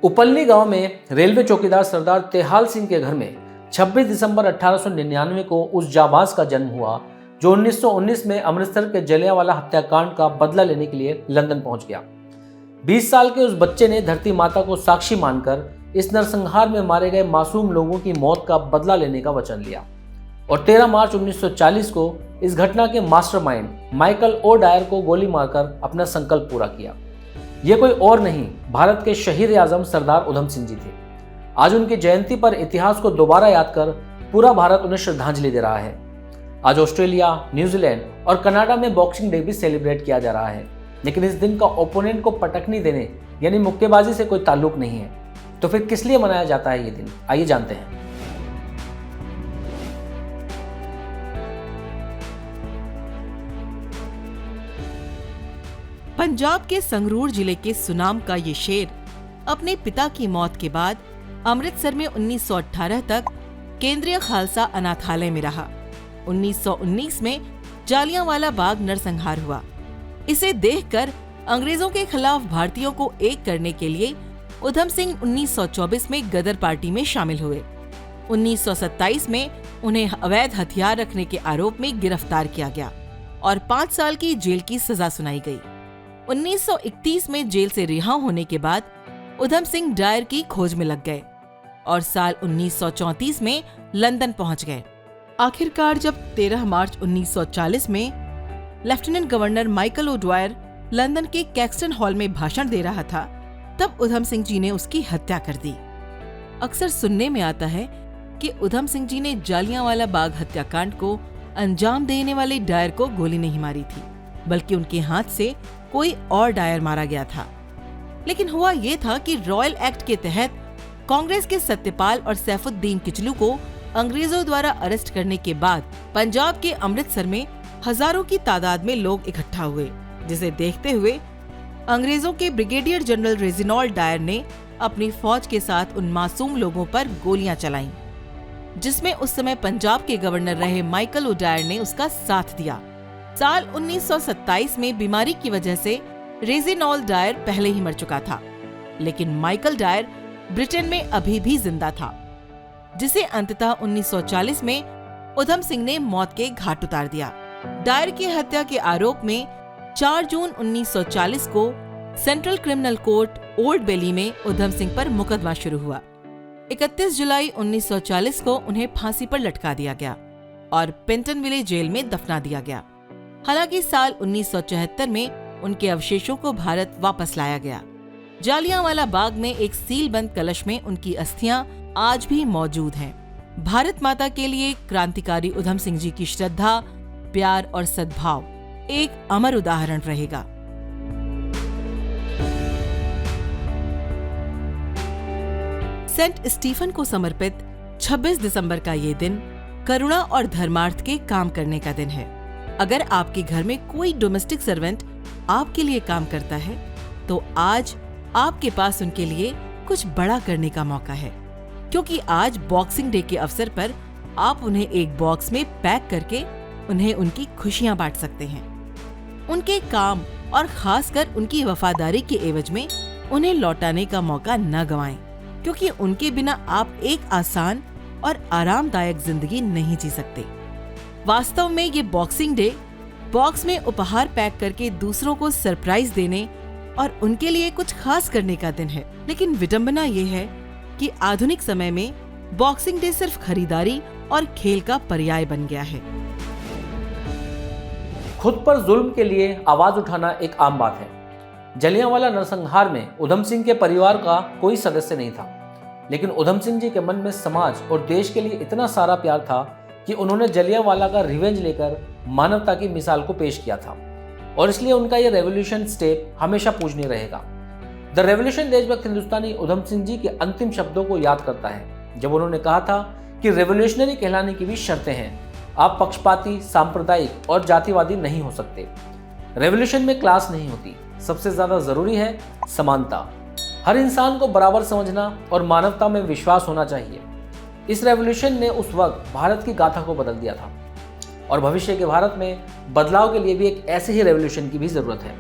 उपल्ली गांव में रेलवे चौकीदार सरदार तेहाल सिंह के घर में 26 दिसंबर 1899 को उस जाबाज का जन्म हुआ जो 1919 में अमृतसर के जलियांवाला हत्याकांड का बदला लेने के लिए लंदन पहुंच गया। 20 साल के उस बच्चे ने धरती माता को साक्षी मानकर इस नरसंहार में मारे गए मासूम लोगों की मौत का बदला लेने का वचन लिया और 13 मार्च 1940 को इस घटना के मास्टरमाइंड माइकल ओ डायर को गोली मारकर अपना संकल्प पूरा किया। ये कोई और नहीं, भारत के शहीद आजम सरदार उधम सिंह जी थे। आज उनकी जयंती पर इतिहास को दोबारा याद कर पूरा भारत उन्हें श्रद्धांजलि दे रहा है। आज ऑस्ट्रेलिया, न्यूजीलैंड और कनाडा में बॉक्सिंग डे भी सेलिब्रेट किया जा रहा है, लेकिन इस दिन का ओपोनेंट को पटकनी देने यानी मुक्केबाजी से कोई ताल्लुक नहीं है। तो फिर किस लिए मनाया जाता है ये दिन, आइए जानते हैं। पंजाब के संगरूर जिले के सुनाम का ये शेर अपने पिता की मौत के बाद अमृतसर में 1918 तक केंद्रीय खालसा अनाथालय में रहा। 1919 में जालियांवाला बाग नरसंहार हुआ। इसे देखकर अंग्रेजों के खिलाफ भारतीयों को एक करने के लिए उधम सिंह 1924 में गदर पार्टी में शामिल हुए। 1927 में उन्हें अवैध हथियार रखने के आरोप में गिरफ्तार किया गया और 5 साल की जेल की सजा सुनाई गई। 1931 में जेल से रिहा होने के बाद उधम सिंह डायर की खोज में लग गए और साल 1934 में लंदन पहुंच गए। आखिरकार जब 13 मार्च 1940 में lieutenant governor Michael O'Dwyer London के कैक्सटन हॉल में भाषण दे रहा था, तब उधम सिंह जी ने उसकी हत्या कर दी। अक्सर सुनने में आता है कि उधम सिंह जी ने जालियांवाला बाग हत्याकांड को अंजाम देने वाले डायर को गोली नहीं मारी थी, बल्कि उनके हाथ से कोई और डायर मारा गया था। लेकिन हुआ ये था कि रॉयल एक्ट के तहत कांग्रेस के सत्यपाल और सैफुद्दीन किचलू को अंग्रेजों द्वारा अरेस्ट करने के बाद पंजाब के अमृतसर में हजारों की तादाद में लोग इकट्ठा हुए, जिसे देखते हुए अंग्रेजों के ब्रिगेडियर जनरल रेजिनॉल्ड डायर ने अपनी फौज के साथ उन मासूम लोगों पर गोलियां चलाईं, जिसमें उस समय पंजाब के गवर्नर रहे माइकल ओ डायर ने उसका साथ दिया। साल 1927 में बीमारी की वजह से रेजिनॉल्ड डायर पहले ही मर चुका था, लेकिन माइकल डायर ब्रिटेन में अभी भी जिंदा था, जिसे अंततः 1940 में उधम सिंह ने मौत के घाट उतार दिया। डायर की हत्या के आरोप में 4 जून 1940 को सेंट्रल क्रिमिनल कोर्ट ओल्ड बेली में उधम सिंह पर मुकदमा शुरू हुआ। 31 जुलाई 1940 को उन्हें फांसी पर लटका दिया गया और पेंटनविले जेल में दफना दिया गया। हालांकि साल 1974 में उनके अवशेषों को भारत वापस लाया गया। जालियांवाला बाग में एक सीलबंद कलश में उनकी अस्थियां आज भी मौजूद हैं। भारत माता के लिए क्रांतिकारी उधम सिंह जी की श्रद्धा, प्यार और सद्भाव एक अमर उदाहरण रहेगा। सेंट स्टीफन को समर्पित 26 दिसंबर का ये दिन करुणा और धर्मार्थ के काम करने का दिन है। अगर आपके घर में कोई डोमेस्टिक सर्वेंट आपके लिए काम करता है, तो आज आपके पास उनके लिए कुछ बड़ा करने का मौका है, क्योंकि आज बॉक्सिंग डे के अवसर पर आप उन्हें एक बॉक्स में पैक करके उन्हें उनकी खुशियां बांट सकते हैं। उनके काम और खासकर उनकी वफादारी के एवज में उन्हें लौटाने का मौका न गंवाएं, क्योंकि उनके बिना आप एक आसान और आरामदायक जिंदगी नहीं जी सकते। वास्तव में ये बॉक्सिंग डे बॉक्स में उपहार पैक करके दूसरों को सरप्राइज देने और उनके लिए कुछ खास करने का दिन है। लेकिन विडंबना ये है कि आधुनिक समय में बॉक्सिंग डे सिर्फ खरीदारी और खेल का पर्याय बन गया है। खुद पर जुल्म के लिए आवाज उठाना एक आम बात है। जलियांवाला नरसंहार में उधम सिंह के परिवार का कोई सदस्य नहीं था, लेकिन उधम सिंह जी के मन में समाज और देश के लिए इतना सारा प्यार था कि उन्होंने जलियांवाला का रिवेंज लेकर मानवता की मिसाल को पेश किया था और इसलिए उनका यह रेवोल्यूशन स्टेप हमेशा पूजनीय रहेगा। द रेवोल्यूशन देशभक्त हिंदुस्तानी उधम सिंह जी के अंतिम शब्दों को याद करता है, जब उन्होंने कहा था कि रेवोल्यूशनरी कहलाने की भी शर्तें हैं। आप पक्षपाती, सांप्रदायिक और जातिवादी नहीं हो सकते। रेवोल्यूशन में क्लास नहीं होती, सबसे ज्यादा जरूरी है समानता। हर इंसान को बराबर समझना और मानवता में विश्वास होना चाहिए। इस रेवोल्यूशन ने उस वक्त भारत की गाथा को बदल दिया था और भविष्य के भारत में बदलाव के लिए भी एक ऐसे ही रेवोल्यूशन की भी जरूरत है।